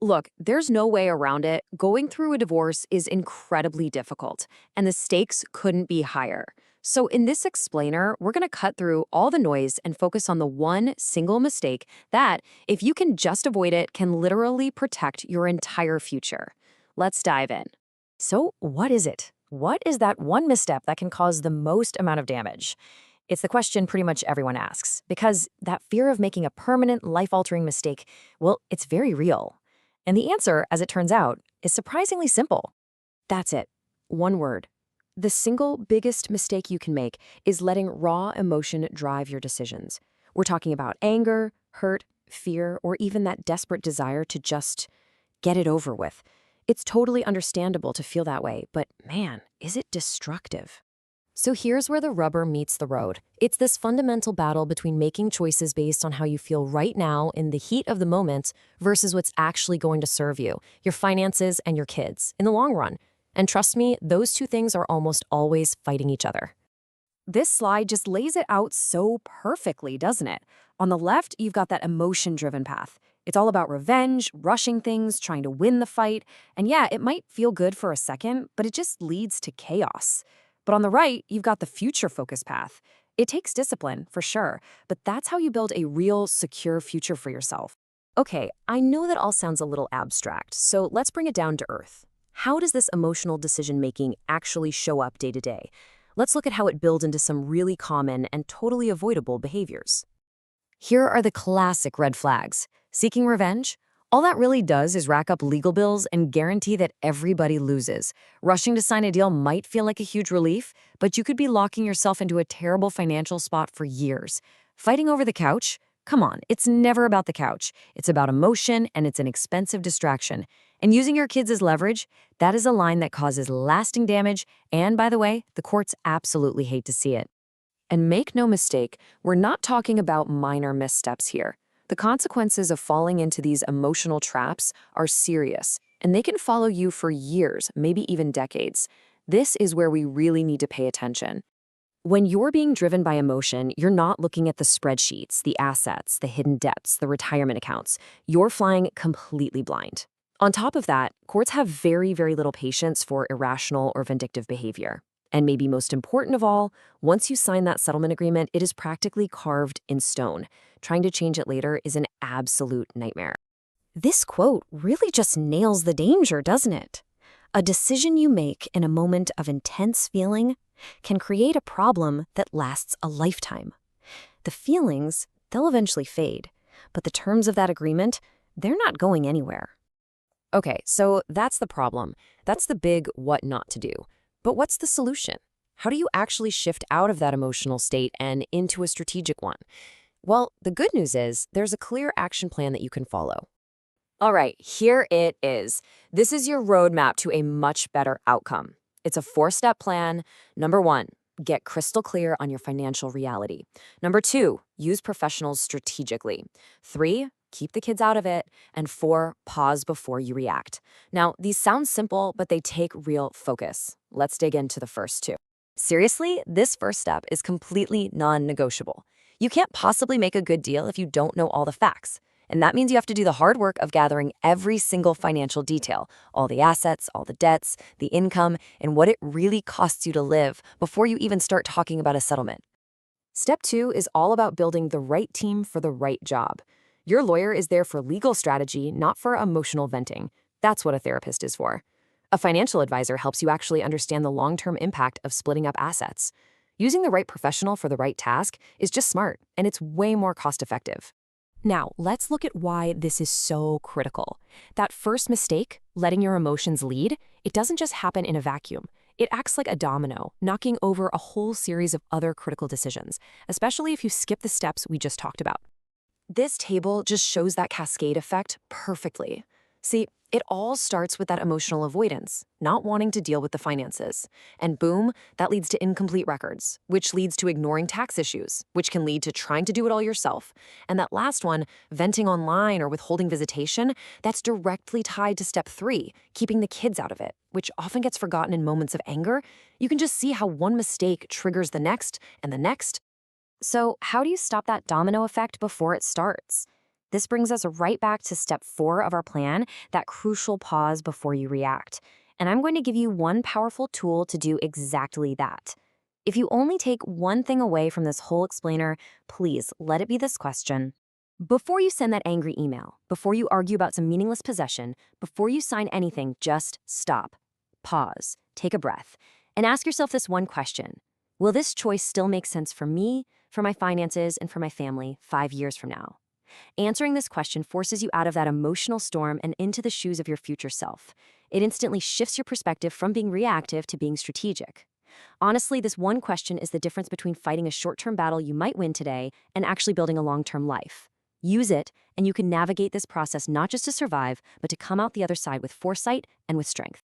Look, there's no way around it. Going through a divorce is incredibly difficult, and the stakes couldn't be higher. So, in this explainer, we're going to cut through all the noise and focus on the one single mistake that, if you can just avoid it, can literally protect your entire future. Let's dive in. So, what is it? What is that one misstep that can cause the most amount of damage? It's the question pretty much everyone asks, because that fear of making a permanent, life altering mistake, well, it's very real. And the answer, as it turns out, is surprisingly simple. That's it. One word. The single biggest mistake you can make is letting raw emotion drive your decisions. We're talking about anger, hurt, fear, or even that desperate desire to just get it over with. It's totally understandable to feel that way, but man, is it destructive. So here's where the rubber meets the road. It's this fundamental battle between making choices based on how you feel right now in the heat of the moment versus what's actually going to serve you, your finances and your kids, in the long run. And trust me, those two things are almost always fighting each other. This slide just lays it out so perfectly, doesn't it? On the left, you've got that emotion-driven path. It's all about revenge, rushing things, trying to win the fight. And yeah, it might feel good for a second, but it just leads to chaos. But on the right, you've got the future-focused path. It takes discipline, for sure, but that's how you build a real, secure future for yourself. Okay, I know that all sounds a little abstract, so let's bring it down to earth. How does this emotional decision-making actually show up day to day? Let's look at how it builds into some really common and totally avoidable behaviors. Here are the classic red flags. Seeking revenge? All that really does is rack up legal bills and guarantee that everybody loses. Rushing to sign a deal might feel like a huge relief, but you could be locking yourself into a terrible financial spot for years. Fighting over the couch? Come on, it's never about the couch. It's about emotion, and it's an expensive distraction. And using your kids as leverage, that is a line that causes lasting damage, and by the way, the courts absolutely hate to see it. And make no mistake, we're not talking about minor missteps here. The consequences of falling into these emotional traps are serious, and they can follow you for years, maybe even decades. This is where we really need to pay attention. When you're being driven by emotion, you're not looking at the spreadsheets, the assets, the hidden debts, the retirement accounts. You're flying completely blind. On top of that, courts have very, very little patience for irrational or vindictive behavior. And maybe most important of all, once you sign that settlement agreement, it is practically carved in stone. Trying to change it later is an absolute nightmare. This quote really just nails the danger, doesn't it? A decision you make in a moment of intense feeling can create a problem that lasts a lifetime. The feelings, they'll eventually fade, but the terms of that agreement, they're not going anywhere. Okay, so that's the problem. That's the big what not to do. But what's the solution? How do you actually shift out of that emotional state and into a strategic one? Well, the good news is there's a clear action plan that you can follow. All right, here it is. This is your roadmap to a much better outcome. It's a 4-step plan. Number 1, get crystal clear on your financial reality. Number 2, use professionals strategically. 3, keep the kids out of it. And 4, pause before you react. Now, these sound simple, but they take real focus. Let's dig into the first two. Seriously, this first step is completely non-negotiable. You can't possibly make a good deal if you don't know all the facts. And that means you have to do the hard work of gathering every single financial detail, all the assets, all the debts, the income, and what it really costs you to live before you even start talking about a settlement. Step 2 is all about building the right team for the right job. Your lawyer is there for legal strategy, not for emotional venting. That's what a therapist is for. A financial advisor helps you actually understand the long-term impact of splitting up assets. Using the right professional for the right task is just smart, and it's way more cost-effective. Now, let's look at why this is so critical. That first mistake, letting your emotions lead, it doesn't just happen in a vacuum. It acts like a domino, knocking over a whole series of other critical decisions, especially if you skip the steps we just talked about. This table just shows that cascade effect perfectly. See, it all starts with that emotional avoidance, not wanting to deal with the finances. And boom, that leads to incomplete records, which leads to ignoring tax issues, which can lead to trying to do it all yourself. And that last one, venting online or withholding visitation, that's directly tied to step 3, keeping the kids out of it, which often gets forgotten in moments of anger. You can just see how one mistake triggers the next and the next. So how do you stop that domino effect before it starts? This brings us right back to step 4 of our plan, that crucial pause before you react. And I'm going to give you one powerful tool to do exactly that. If you only take one thing away from this whole explainer, please let it be this question. Before you send that angry email, before you argue about some meaningless possession, before you sign anything, just stop. Pause, take a breath, and ask yourself this one question. Will this choice still make sense for me, for my finances, and for my family 5 years from now? Answering this question forces you out of that emotional storm and into the shoes of your future self. It instantly shifts your perspective from being reactive to being strategic. Honestly, this one question is the difference between fighting a short-term battle you might win today and actually building a long-term life. Use it, and you can navigate this process not just to survive, but to come out the other side with foresight and with strength.